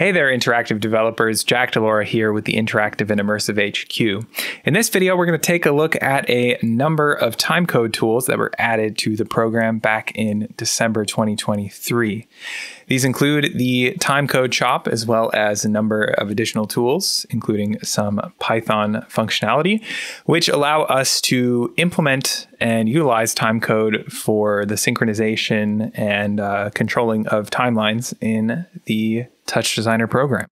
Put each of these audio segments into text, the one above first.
Hey there, interactive developers. Jack DiLaura here with the Interactive and Immersive HQ. In this video, we're going to take a look at a number of timecode tools that were added to the program back in December 2023. These include the Timecode CHOP, as well as a number of additional tools, including some Python functionality, which allow us to implement and utilize timecode for the synchronization and controlling of timelines in the TouchDesigner program.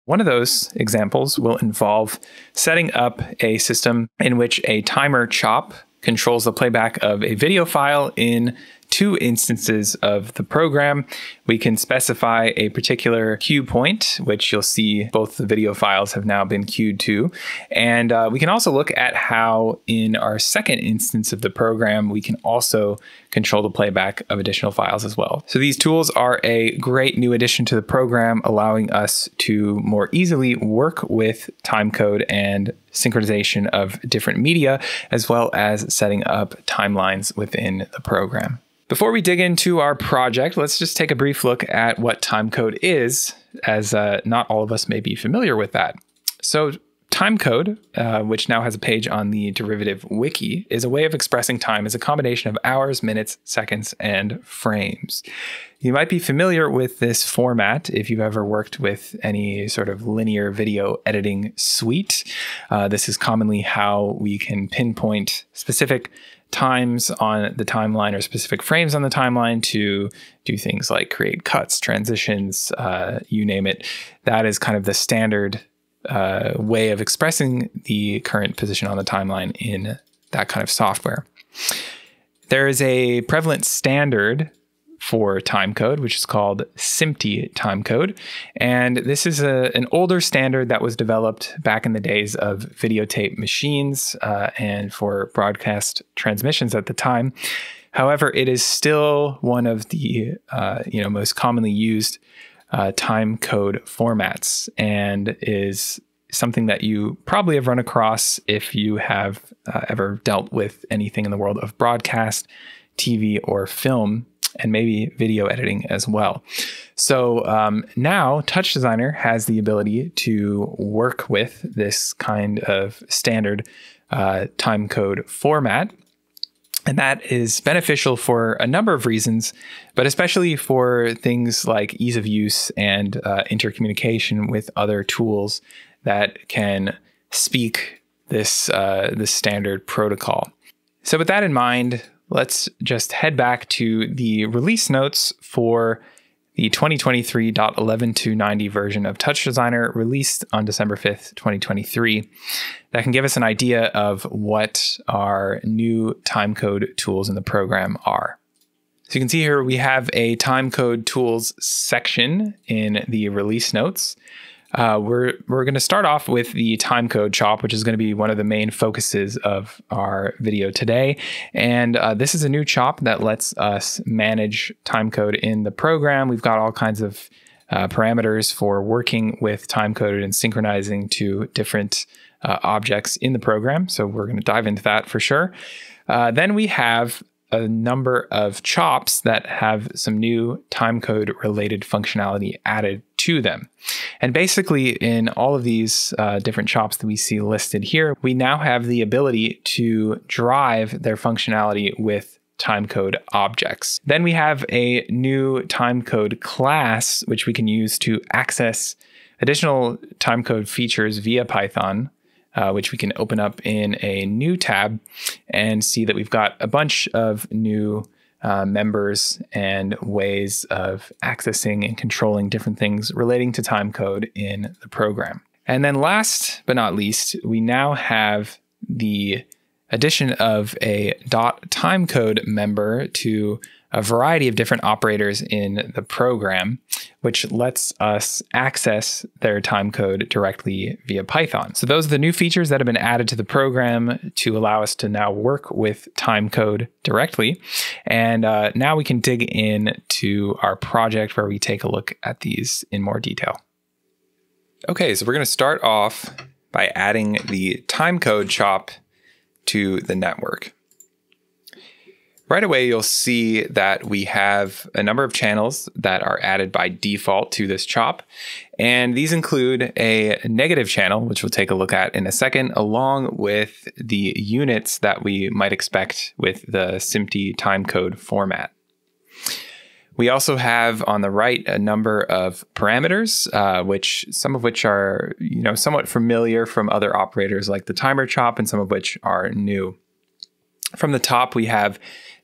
One of those examples will involve setting up a system in which a timer CHOP controls the playback of a video file in two instances of the program. We can specify a particular queue point, which you'll see both the video files have now been queued to. And we can also look at how in our second instance of the program, we can also control the playback of additional files as well. So these tools are a great new addition to the program, allowing us to more easily work with timecode and synchronization of different media, as well as setting up timelines within the program. Before we dig into our project, let's just take a brief look at what timecode is, as not all of us may be familiar with that. So timecode, which now has a page on the derivative wiki, is a way of expressing time as a combination of hours, minutes, seconds, and frames. You might be familiar with this format if you've ever worked with any sort of linear video editing suite. This is commonly how we can pinpoint specific times on the timeline or specific frames on the timeline to do things like create cuts, transitions, you name it. That is kind of the standard way of expressing the current position on the timeline in that kind of software. There is a prevalent standard for timecode, which is called SMPTE timecode. And this is an older standard that was developed back in the days of videotape machines and for broadcast transmissions at the time. However, it is still one of the most commonly used timecode formats, and is something that you probably have run across if you have ever dealt with anything in the world of broadcast, TV, or film, and maybe video editing as well. So now TouchDesigner has the ability to work with this kind of standard timecode format. And that is beneficial for a number of reasons, but especially for things like ease of use and intercommunication with other tools that can speak this standard protocol. So with that in mind, let's just head back to the release notes for the 2023.11.290 version of TouchDesigner, released on December 5th, 2023. That can give us an idea of what our new timecode tools in the program are. So you can see here we have a timecode tools section in the release notes. We're going to start off with the Timecode CHOP, which is going to be one of the main focuses of our video today. And this is a new CHOP that lets us manage timecode in the program. We've got all kinds of parameters for working with timecode and synchronizing to different objects in the program. So we're going to dive into that for sure. Then we have a number of CHOPs that have some new timecode related functionality added to them. And basically in all of these different CHOPs that we see listed here, we now have the ability to drive their functionality with timecode objects. Then we have a new timecode class, which we can use to access additional timecode features via Python, which we can open up in a new tab and see that we've got a bunch of new members and ways of accessing and controlling different things relating to timecode in the program. And then last but not least, we now have the addition of a .timecode member to a variety of different operators in the program, which lets us access their timecode directly via Python. So those are the new features that have been added to the program to allow us to now work with timecode directly. And now we can dig into our project where we take a look at these in more detail. Okay, so we're going to start off by adding the Timecode CHOP to the network. Right away, you'll see that we have a number of channels that are added by default to this CHOP. And these include a negative channel, which we'll take a look at in a second, along with the units that we might expect with the SMPTE timecode format. We also have on the right a number of parameters, some of which are somewhat familiar from other operators like the timer CHOP, and some of which are new. From the top, we have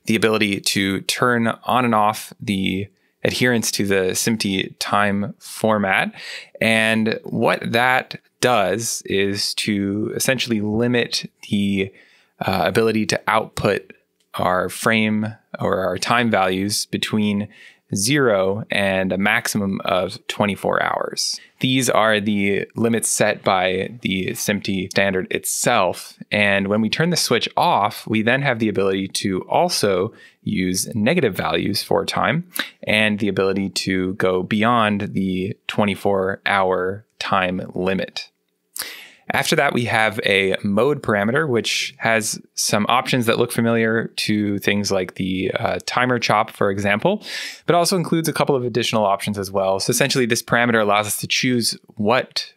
the ability to turn on and off the adherence to the SMPTE time format. And what that does is to essentially limit the ability to output our frame or our time values between 0 and a maximum of 24 hours. These are the limits set by the SMPTE standard itself. And when we turn the switch off, we then have the ability to also use negative values for time and the ability to go beyond the 24-hour time limit. After that, we have a mode parameter, which has some options that look familiar to things like the timer CHOP, for example, but also includes a couple of additional options as well. So essentially, this parameter allows us to choose what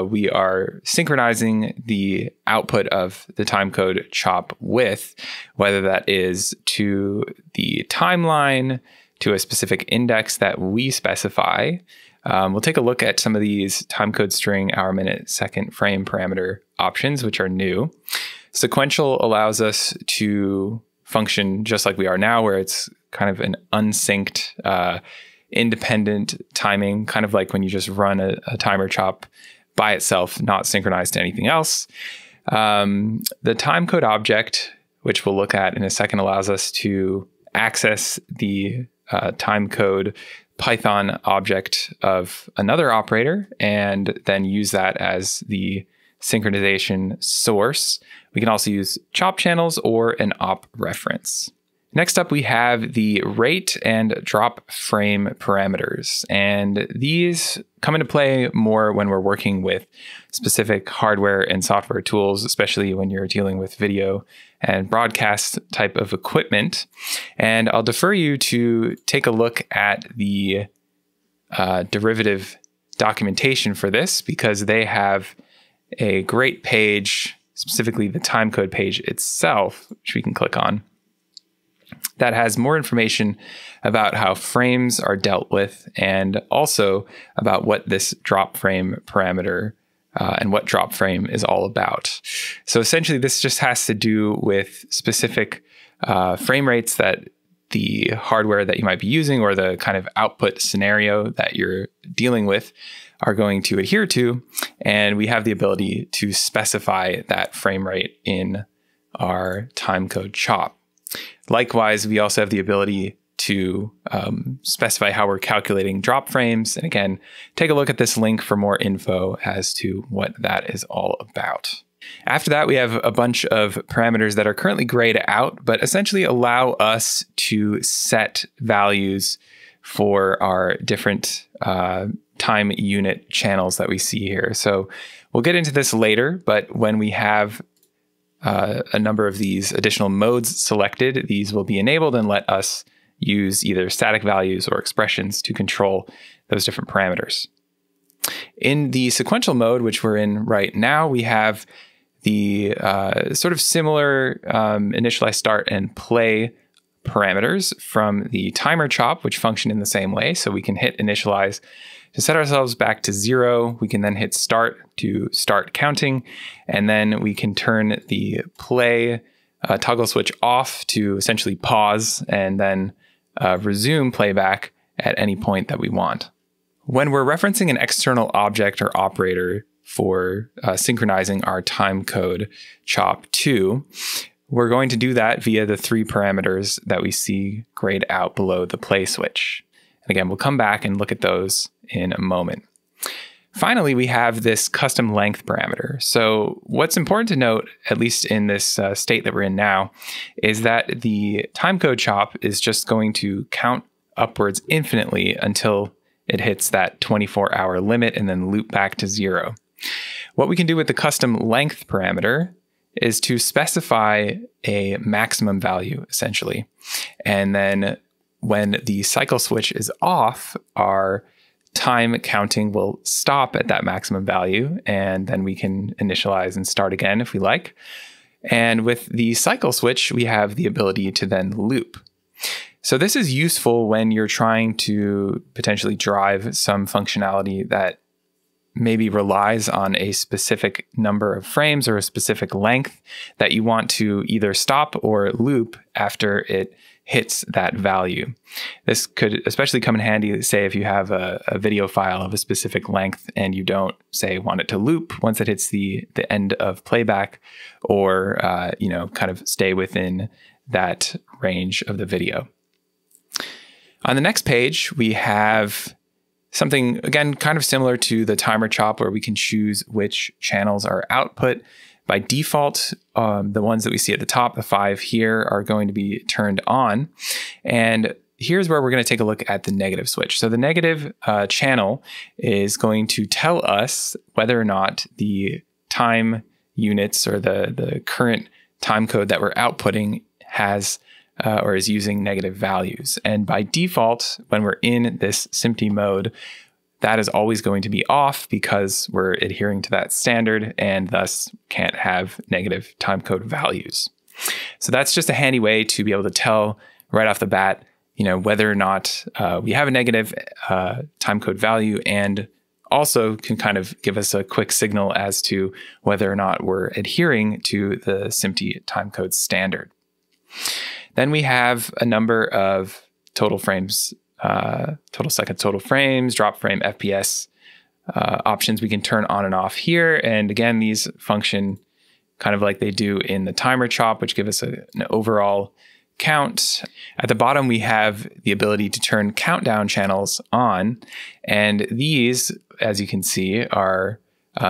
we are synchronizing the output of the timecode CHOP with, whether that is to the timeline, to a specific index that we specify. We'll take a look at some of these timecode string, hour, minute, second, frame parameter options, which are new. Sequential allows us to function just like we are now, where it's kind of an unsynced, independent timing, kind of like when you just run a timer CHOP by itself, not synchronized to anything else. The timecode object, which we'll look at in a second, allows us to access the timecode Python object of another operator and then use that as the synchronization source. We can also use CHOP channels or an op reference. Next up, we have the rate and drop frame parameters. And these come into play more when we're working with specific hardware and software tools, especially when you're dealing with video and broadcast type of equipment. And I'll defer you to take a look at the derivative documentation for this, because they have a great page, specifically the timecode page itself, which we can click on, that has more information about how frames are dealt with and also about what this drop frame parameter and what drop frame is all about. So essentially, this just has to do with specific frame rates that the hardware that you might be using or the kind of output scenario that you're dealing with are going to adhere to. And we have the ability to specify that frame rate in our timecode CHOP. Likewise, we also have the ability to specify how we're calculating drop frames. And again, take a look at this link for more info as to what that is all about. After that, we have a bunch of parameters that are currently grayed out, but essentially allow us to set values for our different time unit channels that we see here. So we'll get into this later, but when we have a number of these additional modes selected, these will be enabled and let us use either static values or expressions to control those different parameters. In the sequential mode, which we're in right now, we have the sort of similar initialize, start, and play parameters from the timer CHOP, which function in the same way. So we can hit initialize to set ourselves back to 0. We can then hit start to start counting, and then we can turn the play toggle switch off to essentially pause and then resume playback at any point that we want. When we're referencing an external object or operator for synchronizing our timecode CHOP 2, we're going to do that via the 3 parameters that we see grayed out below the play switch. And again, we'll come back and look at those in a moment. Finally, we have this custom length parameter. So what's important to note, at least in this state that we're in now, is that the timecode CHOP is just going to count upwards infinitely until it hits that 24-hour limit and then loop back to 0. What we can do with the custom length parameter is to specify a maximum value, essentially. And then when the cycle switch is off, our time counting will stop at that maximum value, and then we can initialize and start again if we like. And with the cycle switch, we have the ability to then loop. So this is useful when you're trying to potentially drive some functionality that maybe relies on a specific number of frames or a specific length that you want to either stop or loop after it hits that value. This could especially come in handy, say, if you have a video file of a specific length and you don't, say, want it to loop once it hits the end of playback, or kind of stay within that range of the video. On the next page, we have something, again, kind of similar to the timer chop, where we can choose which channels are output. By default, the ones that we see at the top, the 5 here, are going to be turned on. And here's where we're going to take a look at the negative switch. So the negative channel is going to tell us whether or not the time units or the current time code that we're outputting has or is using negative values. And by default, when we're in this SMPTE mode, that is always going to be off because we're adhering to that standard and thus can't have negative timecode values. So that's just a handy way to be able to tell right off the bat, whether or not we have a negative timecode value, and also can kind of give us a quick signal as to whether or not we're adhering to the SMPTE timecode standard. Then we have a number of total frames, total seconds, total frames, drop frame, FPS options we can turn on and off here. And again, these function kind of like they do in the timer chop, which give us an overall count. At the bottom, we have the ability to turn countdown channels on. And these, as you can see, are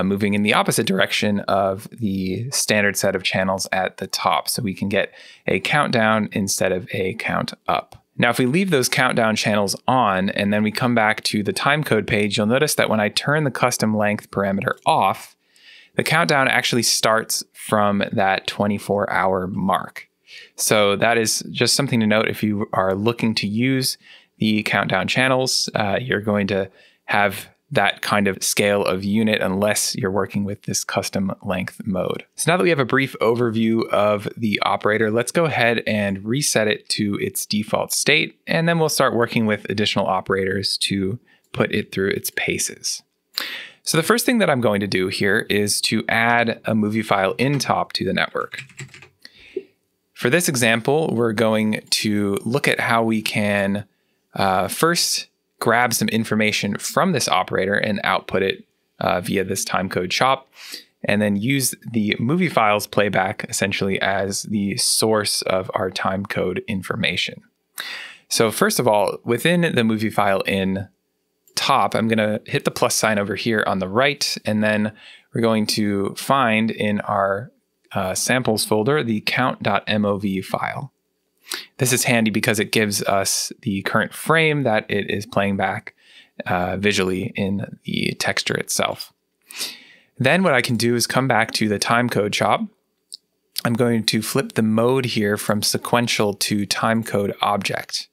moving in the opposite direction of the standard set of channels at the top. So we can get a countdown instead of a count up. Now, if we leave those countdown channels on and then we come back to the timecode page, you'll notice that when I turn the custom length parameter off, the countdown actually starts from that 24-hour mark. So that is just something to note. If you are looking to use the countdown channels, you're going to have that kind of scale of unit unless you're working with this custom length mode. So now that we have a brief overview of the operator, let's go ahead and reset it to its default state, and then we'll start working with additional operators to put it through its paces. So the first thing that I'm going to do here is to add a movie file in top to the network. For this example, we're going to look at how we can first grab some information from this operator and output it via this timecode CHOP, and then use the movie file's playback essentially as the source of our timecode information. So first of all, within the movie file in top, I'm going to hit the plus sign over here on the right, and then we're going to find in our samples folder the count.mov file. This is handy because it gives us the current frame that it is playing back visually in the texture itself. Then what I can do is come back to the timecode CHOP. I'm going to flip the mode here from sequential to timecode object.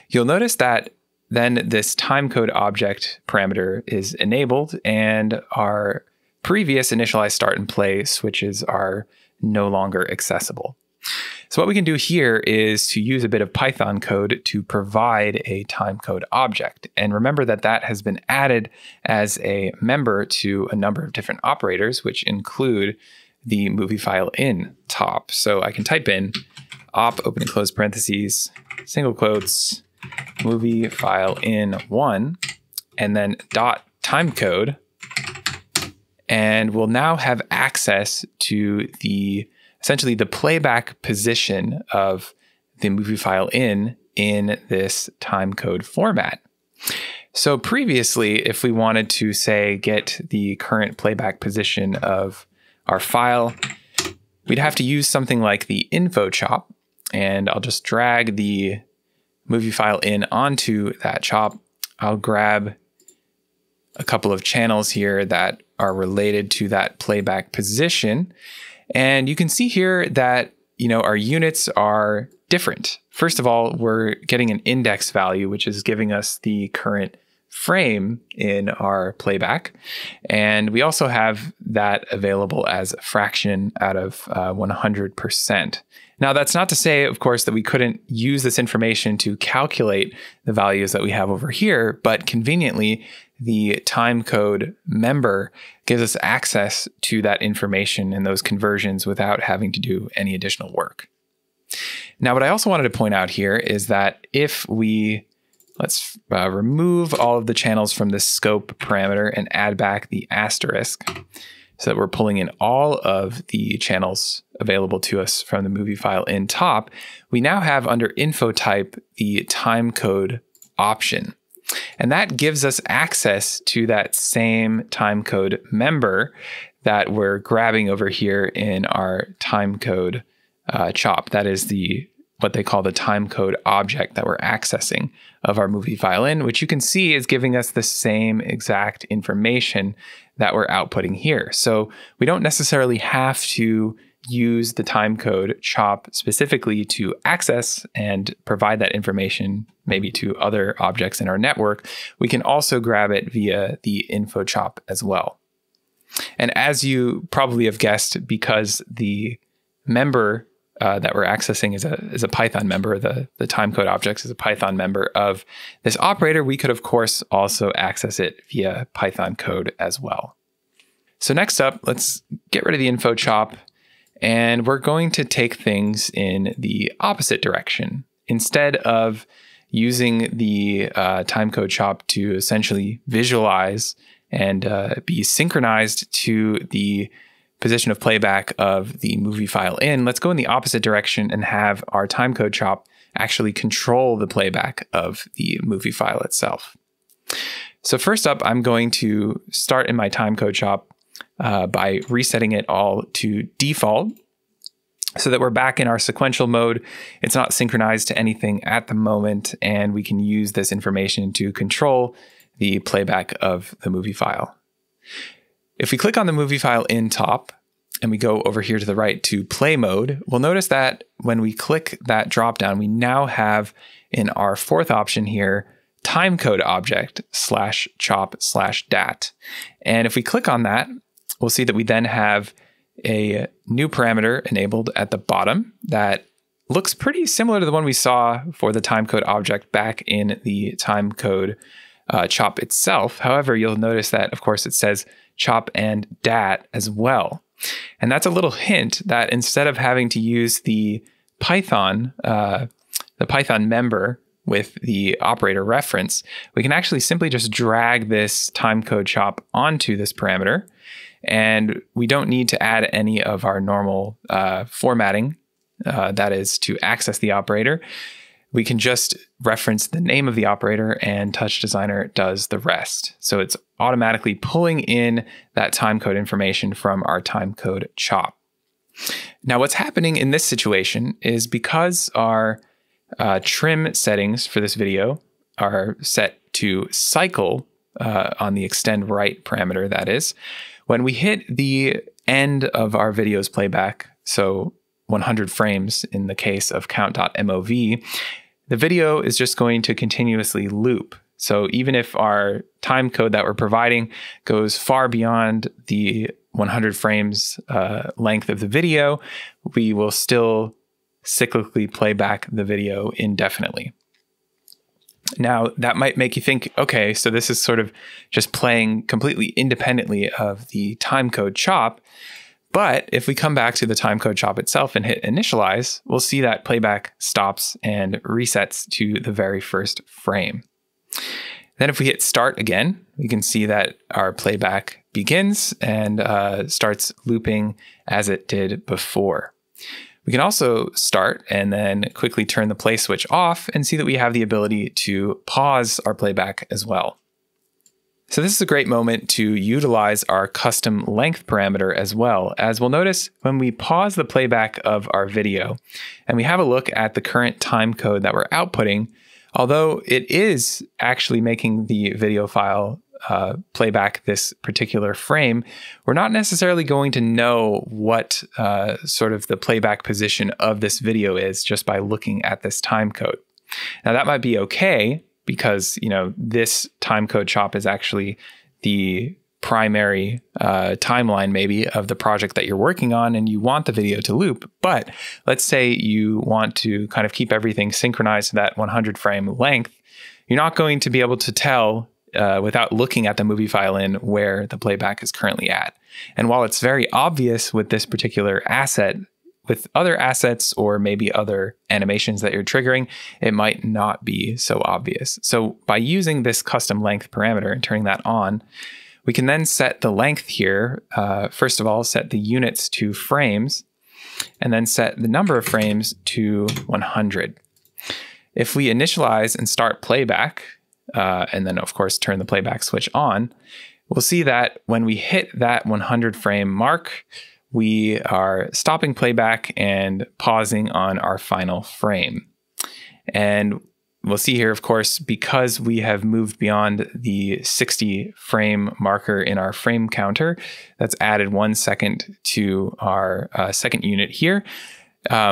You'll notice that then this timecode object parameter is enabled and our previous initialize start and play switches are no longer accessible. So what we can do here is to use a bit of Python code to provide a timecode object. And remember that that has been added as a member to a number of different operators, which include the movie file in top. So I can type in op, open and close parentheses, single quotes, movie file in 1, and then dot timecode. And we'll now have access to essentially the playback position of the movie file in this timecode format. So previously, if we wanted to, say, get the current playback position of our file, we'd have to use something like the info chop, and I'll just drag the movie file in onto that chop. I'll grab a couple of channels here that are related to that playback position. And you can see here that, our units are different. First of all, we're getting an index value, which is giving us the current frame in our playback. And we also have that available as a fraction out of 100%. Now, that's not to say, of course, that we couldn't use this information to calculate the values that we have over here, but conveniently, the timecode member gives us access to that information and those conversions without having to do any additional work. Now, what I also wanted to point out here is that if let's remove all of the channels from the scope parameter and add back the asterisk so that we're pulling in all of the channels available to us from the movie file in top, we now have under info type the timecode option. And that gives us access to that same timecode member that we're grabbing over here in our timecode CHOP. That is what they call the timecode object that we're accessing of our movie file in, which you can see is giving us the same exact information that we're outputting here. So we don't necessarily have to use the timecode CHOP specifically to access and provide that information maybe to other objects in our network. We can also grab it via the info CHOP as well. And as you probably have guessed, because the member that we're accessing is a Python member, the timecode objects is a Python member of this operator, we could of course also access it via Python code as well. So next up, let's get rid of the info CHOP, and we're going to take things in the opposite direction. Instead of using the timecode CHOP to essentially visualize and be synchronized to the position of playback of the movie file in, let's go in the opposite direction and have our timecode CHOP actually control the playback of the movie file itself. So first up, I'm going to start in my timecode CHOP by resetting it all to default so that we're back in our sequential mode. It's not synchronized to anything at the moment, and we can use this information to control the playback of the movie file. If we click on the movie file in top and we go over here to the right to play mode, we'll notice that when we click that dropdown, we now have in our fourth option here, timecode object /chop/dat. And if we click on that, we'll see that we then have a new parameter enabled at the bottom that looks pretty similar to the one we saw for the timecode object back in the timecode CHOP itself. However, you'll notice that, of course, it says CHOP and DAT as well. And that's a little hint that instead of having to use the Python member with the operator reference, we can actually simply just drag this timecode CHOP onto this parameter. And we don't need to add any of our normal formatting, that is to access the operator. We can just reference the name of the operator and TouchDesigner does the rest. So it's automatically pulling in that timecode information from our timecode CHOP. Now what's happening in this situation is because our trim settings for this video are set to cycle on the extend right parameter, that is, when we hit the end of our video's playback, so 100 frames in the case of count.mov, the video is just going to continuously loop. So even if our time code that we're providing goes far beyond the 100 frames length of the video, we will still cyclically play back the video indefinitely. Now, that might make you think, okay, so this is sort of just playing completely independently of the timecode CHOP. But if we come back to the timecode CHOP itself and hit initialize, we'll see that playback stops and resets to the very first frame. Then if we hit start again, we can see that our playback begins and starts looping as it did before. We can also start and then quickly turn the play switch off and see that we have the ability to pause our playback as well. So this is a great moment to utilize our custom length parameter as well, as we'll notice when we pause the playback of our video and we have a look at the current time code that we're outputting, although it is actually making the video file playback this particular frame, we're not necessarily going to know what sort of the playback position of this video is just by looking at this timecode. Now that might be okay because, you know, this timecode CHOP is actually the primary timeline maybe of the project that you're working on and you want the video to loop. But let's say you want to kind of keep everything synchronized to that 100 frame length. You're not going to be able to tell without looking at the movie file in where the playback is currently at. And while it's very obvious with this particular asset, with other assets or maybe other animations that you're triggering, it might not be so obvious. So by using this custom length parameter and turning that on, we can then set the length here. First of all, set the units to frames, and then set the number of frames to 100. If we initialize and start playback, and then of course turn the playback switch on, we'll see that when we hit that 100 frame mark, we are stopping playback and pausing on our final frame. And we'll see here, of course, because we have moved beyond the 60 frame marker in our frame counter, that's added 1 second to our second unit here,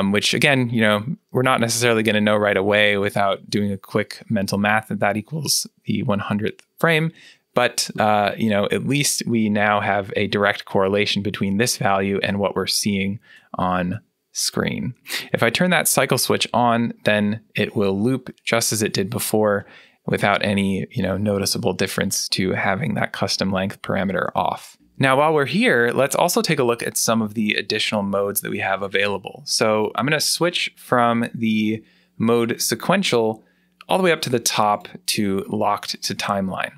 which again, you know, we're not necessarily going to know right away without doing a quick mental math that equals the 100th frame. But, you know, at least we now have a direct correlation between this value and what we're seeing on screen. If I turn that cycle switch on, then it will loop just as it did before without any, you know, noticeable difference to having that custom length parameter off. Now, while we're here, let's also take a look at some of the additional modes that we have available. So I'm going to switch from the mode sequential all the way up to the top to locked to timeline.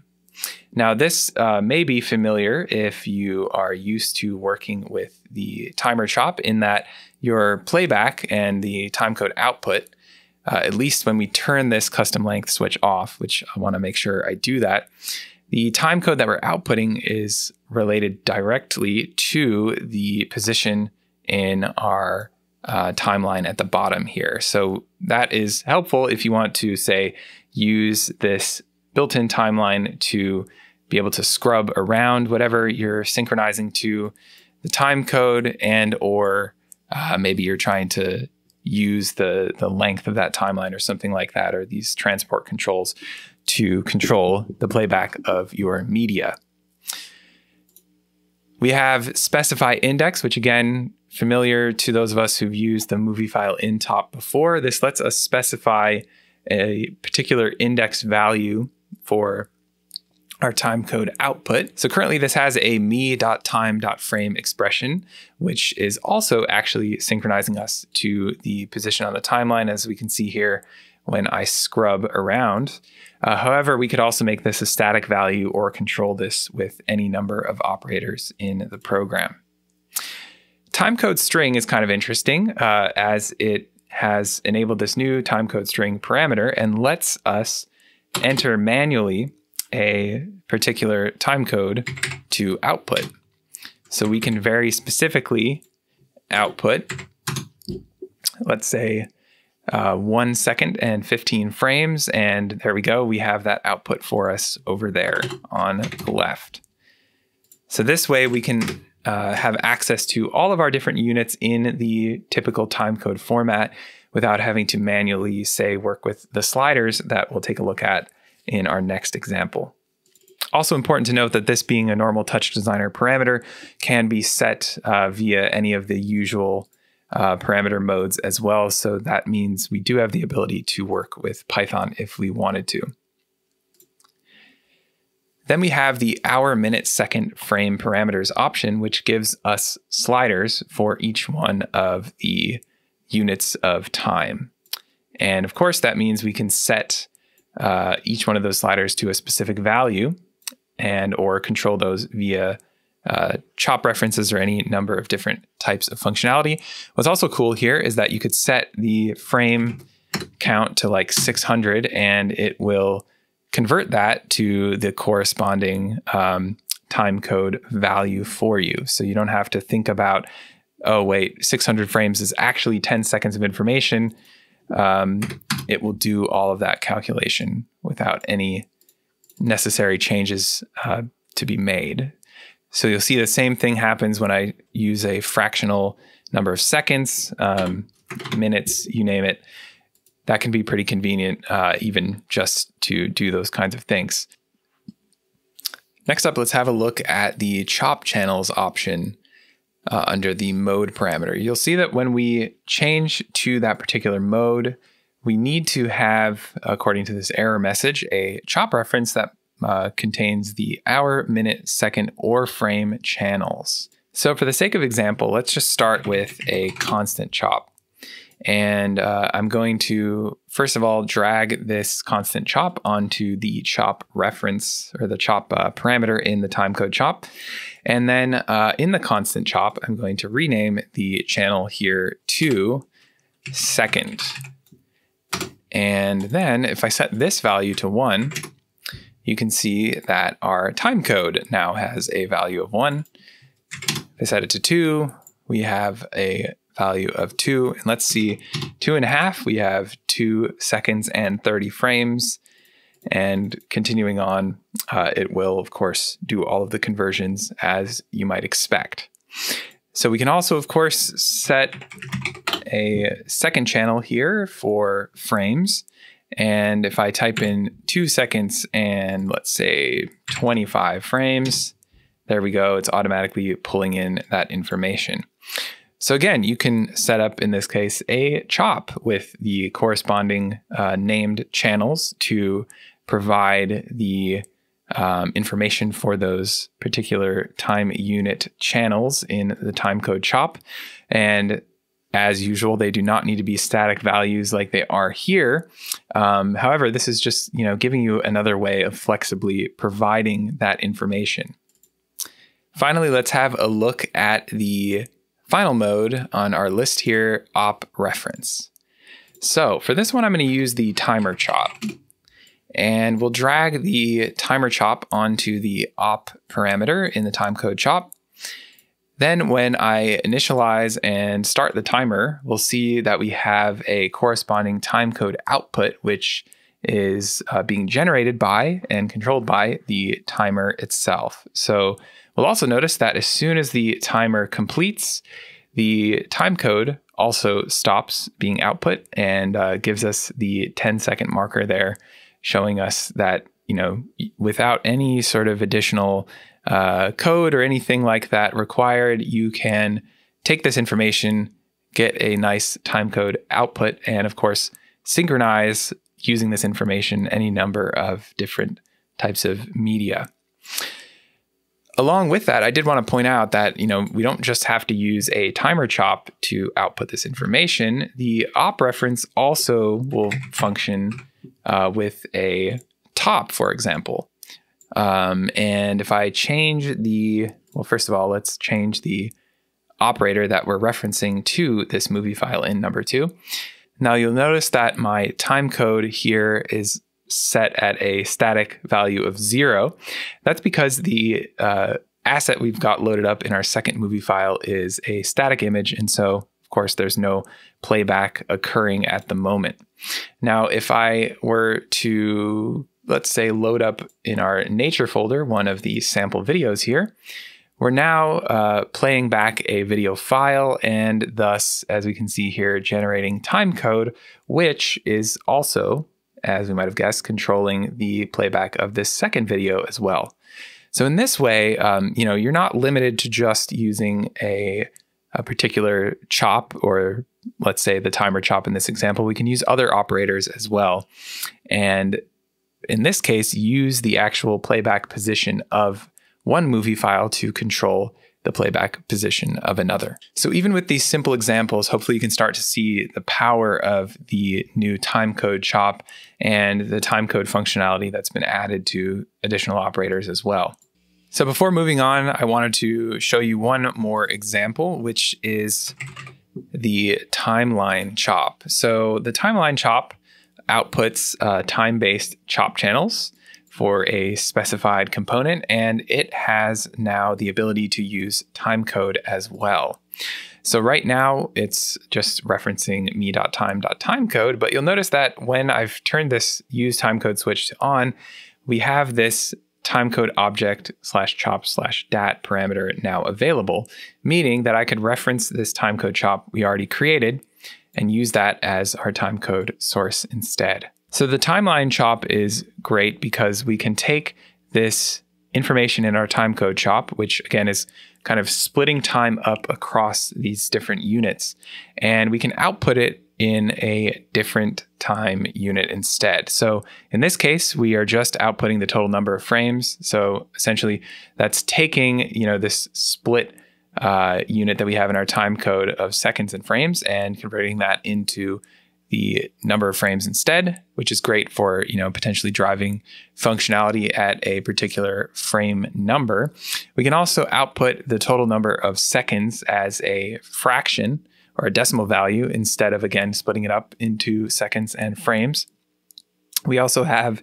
Now, this may be familiar if you are used to working with the timer CHOP, in that your playback and the timecode output, at least when we turn this custom length switch off, which I want to make sure I do that, the timecode that we're outputting is related directly to the position in our timeline at the bottom here. So that is helpful if you want to, say, use this built-in timeline to be able to scrub around whatever you're synchronizing to the timecode, and or maybe you're trying to use the length of that timeline or something like that, or these transport controls to control the playback of your media. We have specify index, which again, familiar to those of us who've used the movie file in top before. This lets us specify a particular index value for our timecode output. So currently this has a me.time.frame expression, which is also actually synchronizing us to the position on the timeline, as we can see here when I scrub around. However, we could also make this a static value or control this with any number of operators in the program. Timecode string is kind of interesting, as it has enabled this new timecode string parameter and lets us enter manually a particular timecode to output. So we can very specifically output, let's say 1 second and 15 frames, and there we go. We have that output for us over there on the left. So this way we can have access to all of our different units in the typical timecode format without having to manually, say, work with the sliders that we'll take a look at in our next example. Also important to note that this, being a normal TouchDesigner parameter, can be set via any of the usual parameter modes as well. So that means we do have the ability to work with Python if we wanted to. Then we have the hour, minute, second frame parameters option, which gives us sliders for each one of the units of time. And of course, that means we can set each one of those sliders to a specific value and or control those via CHOP references or any number of different types of functionality. What's also cool here is that you could set the frame count to like 600 and it will convert that to the corresponding timecode value for you. So you don't have to think about, oh wait, 600 frames is actually 10 seconds of information. It will do all of that calculation without any necessary changes to be made. So you'll see the same thing happens when I use a fractional number of seconds, minutes, you name it. That can be pretty convenient, even just to do those kinds of things. Next up, let's have a look at the CHOP channels option under the mode parameter. You'll see that when we change to that particular mode, we need to have, according to this error message, a CHOP reference that contains the hour, minute, second, or frame channels. So for the sake of example, let's just start with a constant CHOP. And I'm going to, first of all, drag this constant CHOP onto the CHOP reference or the CHOP parameter in the Timecode CHOP. And then in the constant CHOP, I'm going to rename the channel here to second. And then if I set this value to 1, you can see that our timecode now has a value of 1. If I set it to 2, we have a value of 2. And let's see, 2.5, we have 2 seconds and 30 frames. And continuing on, it will, of course, do all of the conversions as you might expect. So we can also, of course, set a second channel here for frames. And if I type in 2 seconds and let's say 25 frames, there we go. It's automatically pulling in that information. So again, you can set up, in this case, a CHOP with the corresponding named channels to provide the information for those particular time unit channels in the Timecode CHOP. And as usual, they do not need to be static values like they are here. However, this is just, giving you another way of flexibly providing that information. Finally, let's have a look at the final mode on our list here, op reference. So for this one, I'm going to use the timer CHOP. And we'll drag the timer CHOP onto the op parameter in the Timecode CHOP. Then when I initialize and start the timer, we'll see that we have a corresponding timecode output, which is being generated by and controlled by the timer itself. So we'll also notice that as soon as the timer completes, the timecode also stops being output and gives us the 10-second marker there, showing us that, without any sort of additional code or anything like that required, you can take this information, get a nice timecode output, and of course, synchronize using this information any number of different types of media. Along with that, I did want to point out that, we don't just have to use a timer CHOP to output this information. The op reference also will function with a top, for example. And if I change first of all, let's change the operator that we're referencing to this movie file in number 2. Now you'll notice that my timecode here is set at a static value of 0. That's because the asset we've got loaded up in our second movie file is a static image. And so, of course, there's no playback occurring at the moment. Now, if I were to, let's say, load up in our nature folder one of these sample videos here, we're now playing back a video file and thus, as we can see here, generating timecode, which is also, as we might have guessed, controlling the playback of this second video as well. So in this way, you're not limited to just using a particular CHOP, or let's say the timer CHOP in this example. We can use other operators as well. And in this case, use the actual playback position of one movie file to control the playback position of another. So even with these simple examples, hopefully you can start to see the power of the new Timecode CHOP and the timecode functionality that's been added to additional operators as well. So before moving on, I wanted to show you one more example, which is the timeline CHOP. So the timeline CHOP outputs time-based CHOP channels for a specified component, and it has now the ability to use timecode as well. So right now it's just referencing me.time.timecode, but you'll notice that when I've turned this use timecode switch on, we have this timecode object /chop/dat parameter now available, meaning that I could reference this timecode chop we already created and use that as our timecode source instead. So the timeline chop is great because we can take this information in our timecode chop, which again is kind of splitting time up across these different units, and we can output it in a different time unit instead. So in this case, we are just outputting the total number of frames. So essentially that's taking, this split unit that we have in our time code of seconds and frames and converting that into the number of frames instead, which is great for, potentially driving functionality at a particular frame number. We can also output the total number of seconds as a fraction or a decimal value instead of, again, splitting it up into seconds and frames. We also have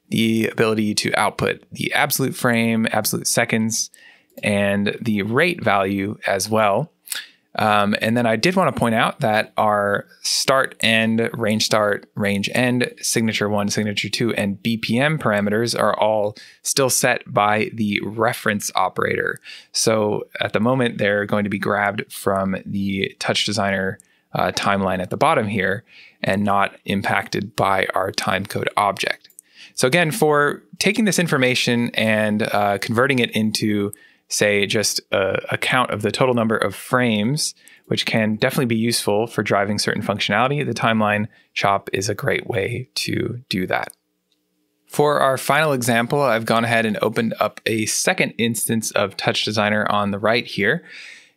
the ability to output the absolute frame, absolute seconds, and the rate value as well. And then I did want to point out that our start, end, range start, range end, signature 1, signature 2, and BPM parameters are all still set by the reference operator. So at the moment, they're going to be grabbed from the TouchDesigner timeline at the bottom here and not impacted by our timecode object. So again, for taking this information and converting it into, say, just a count of the total number of frames, which can definitely be useful for driving certain functionality, the timeline chop is a great way to do that. For our final example, I've gone ahead and opened up a second instance of TouchDesigner on the right here.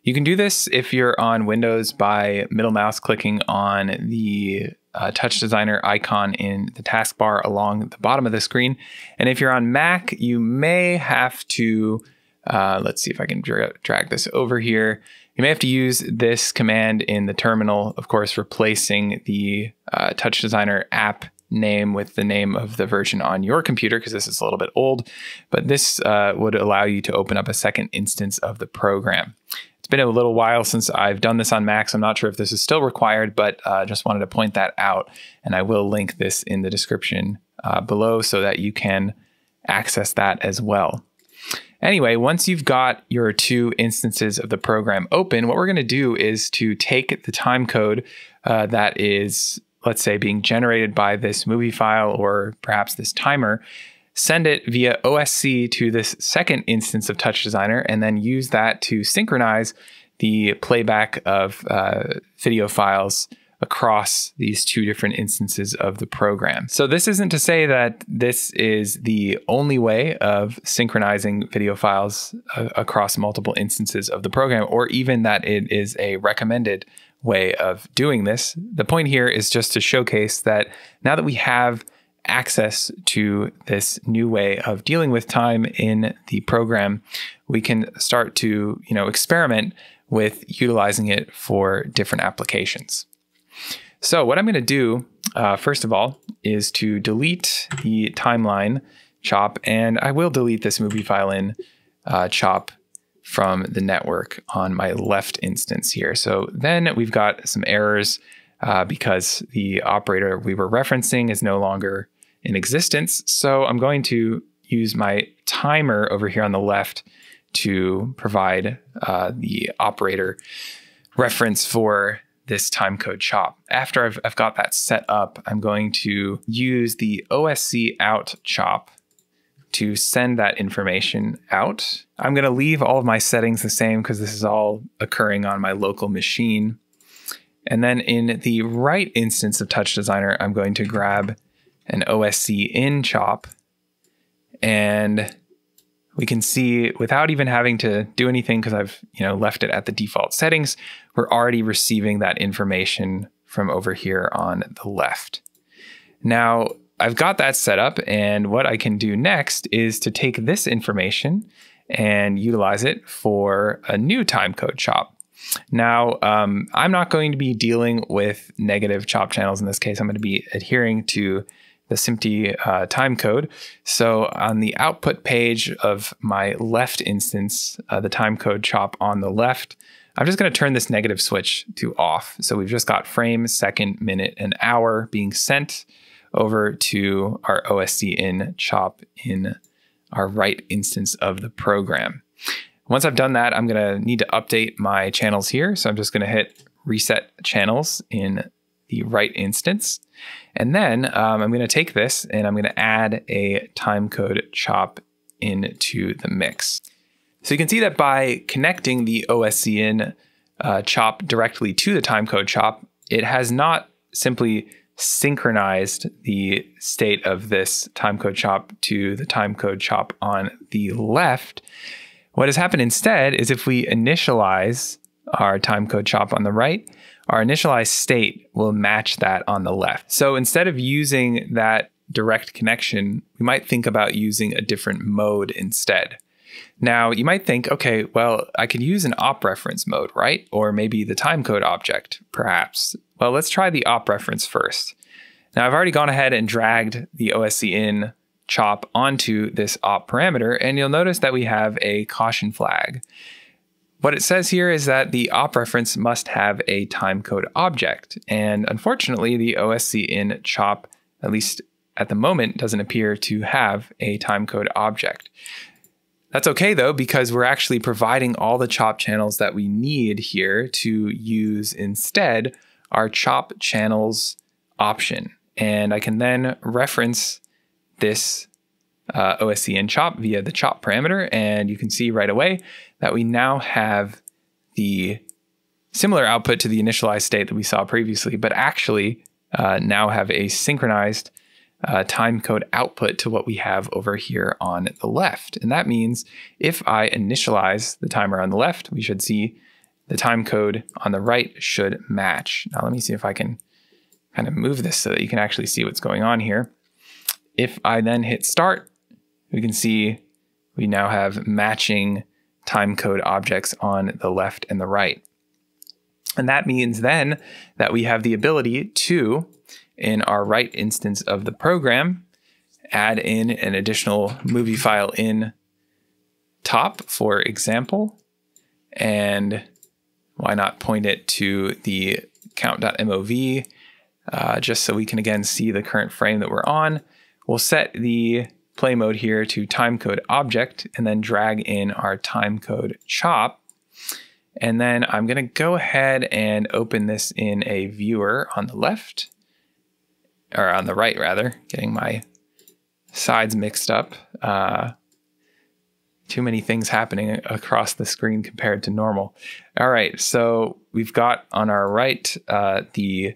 You can do this if you're on Windows by middle mouse clicking on the TouchDesigner icon in the taskbar along the bottom of the screen. And if you're on Mac, you may have to let's see if I can drag this over here. You may have to use this command in the terminal, of course, replacing the TouchDesigner app name with the name of the version on your computer, because this is a little bit old, but this would allow you to open up a second instance of the program. It's been a little while since I've done this on Mac, so I'm not sure if this is still required, but just wanted to point that out, and I will link this in the description below so that you can access that as well. Anyway, once you've got your two instances of the program open, what we're going to do is to take the timecode that is, let's say, being generated by this movie file or perhaps this timer, send it via OSC to this second instance of TouchDesigner, and then use that to synchronize the playback of video files across these two different instances of the program. So this isn't to say that this is the only way of synchronizing video files across multiple instances of the program, or even that it is a recommended way of doing this. The point here is just to showcase that now that we have access to this new way of dealing with time in the program, we can start to, experiment with utilizing it for different applications. So what I'm going to do, first of all, is to delete the timeline chop, and I will delete this movie file in chop from the network on my left instance here. So then we've got some errors because the operator we were referencing is no longer in existence. So I'm going to use my timer over here on the left to provide the operator reference for this timecode chop. After I've got that set up, I'm going to use the OSC out chop to send that information out. I'm going to leave all of my settings the same because this is all occurring on my local machine. And then in the right instance of TouchDesigner, I'm going to grab an OSC in chop, and we can see without even having to do anything, because I've left it at the default settings, we're already receiving that information from over here on the left. Now I've got that set up, and what I can do next is to take this information and utilize it for a new timecode chop. Now, I'm not going to be dealing with negative chop channels in this case. I'm going to be adhering to the SMPTE timecode. So on the output page of my left instance, the timecode chop on the left, I'm just going to turn this negative switch to off. So we've just got frame, second, minute, and hour being sent over to our OSCin CHOP in our right instance of the program. Once I've done that, I'm going to need to update my channels here. So I'm just going to hit reset channels in the right instance. And then I'm going to take this and I'm going to add a timecode CHOP into the mix. So you can see that by connecting the OSCin CHOP directly to the timecode CHOP, it has not simply synchronized the state of this timecode CHOP to the timecode CHOP on the left. What has happened instead is if we initialize our timecode CHOP on the right, our initialized state will match that on the left. So instead of using that direct connection, we might think about using a different mode instead. Now, you might think, okay, well, I could use an op reference mode, right? Or maybe the timecode object, perhaps. Well, let's try the op reference first. Now, I've already gone ahead and dragged the OSCin CHOP onto this op parameter, and you'll notice that we have a caution flag. What it says here is that the op reference must have a timecode object, and unfortunately, the OSCin CHOP, at least at the moment, doesn't appear to have a timecode object. That's okay though, because we're actually providing all the CHOP channels that we need here to use instead our CHOP channels option. And I can then reference this OSCin CHOP via the CHOP parameter, and you can see right away that we now have the similar output to the initialized state that we saw previously, but actually now have a synchronized timecode output to what we have over here on the left. And that means if I initialize the timer on the left, we should see the timecode on the right should match. Now let me see if I can kind of move this so that you can actually see what's going on here. If I then hit start, we can see we now have matching timecode objects on the left and the right. And that means then that we have the ability to, in our right instance of the program, add in an additional movie file in top, for example, and why not point it to the count.mov, just so we can again see the current frame that we're on. We'll set the play mode here to timecode object and then drag in our timecode CHOP. And then I'm going to go ahead and open this in a viewer on the left, or on the right rather, getting my sides mixed up. Too many things happening across the screen compared to normal. All right, so we've got on our right the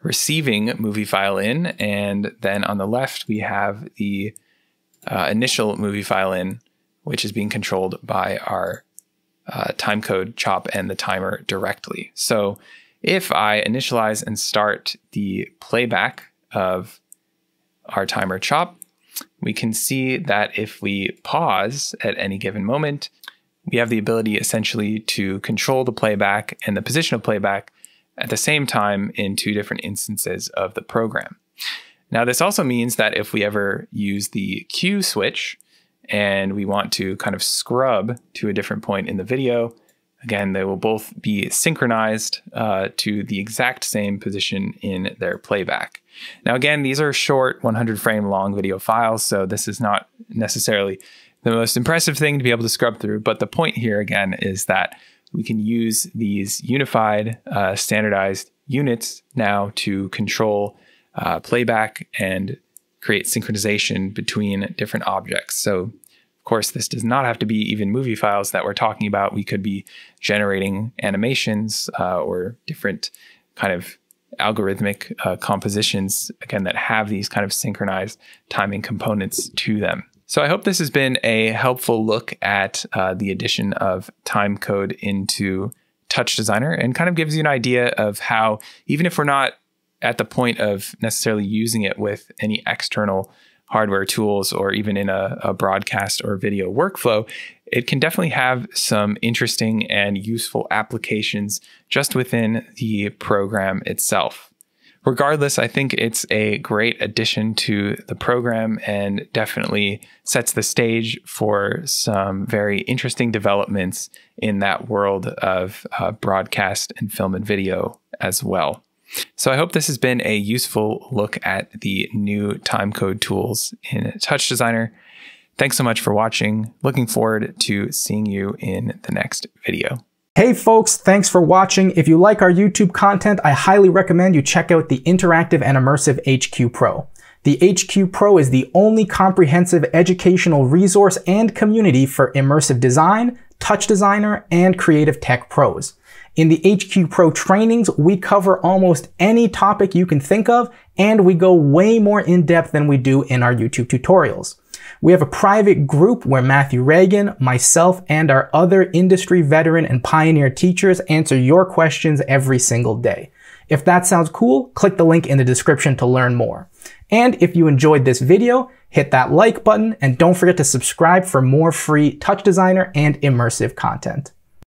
receiving movie file in, and then on the left we have the initial movie file in, which is being controlled by our timecode CHOP and the timer directly. So if I initialize and start the playback of our timer CHOP, we can see that if we pause at any given moment, we have the ability essentially to control the playback and the position of playback at the same time in two different instances of the program. Now, this also means that if we ever use the Q switch and we want to kind of scrub to a different point in the video, again, they will both be synchronized to the exact same position in their playback. Now, again, these are short 100 frame long video files, so this is not necessarily the most impressive thing to be able to scrub through, but the point here again is that we can use these unified standardized units now to control playback and create synchronization between different objects. So of course, this does not have to be even movie files that we're talking about. We could be generating animations or different kind of algorithmic compositions, again, that have these kind of synchronized timing components to them. So I hope this has been a helpful look at the addition of timecode into TouchDesigner, and kind of gives you an idea of how, even if we're not at the point of necessarily using it with any external hardware tools or even in a broadcast or video workflow, it can definitely have some interesting and useful applications just within the program itself. Regardless, I think it's a great addition to the program and definitely sets the stage for some very interesting developments in that world of broadcast and film and video as well. So I hope this has been a useful look at the new timecode tools in TouchDesigner. Thanks so much for watching. Looking forward to seeing you in the next video. Hey folks, thanks for watching. If you like our YouTube content, I highly recommend you check out the Interactive and Immersive HQ Pro. The HQ Pro is the only comprehensive educational resource and community for immersive design, TouchDesigner, and creative tech pros. In the HQ Pro trainings, we cover almost any topic you can think of, and we go way more in depth than we do in our YouTube tutorials. We have a private group where Matthew Reagan, myself, and our other industry veteran and pioneer teachers answer your questions every single day. If that sounds cool, click the link in the description to learn more. And if you enjoyed this video, hit that like button and don't forget to subscribe for more free TouchDesigner and immersive content.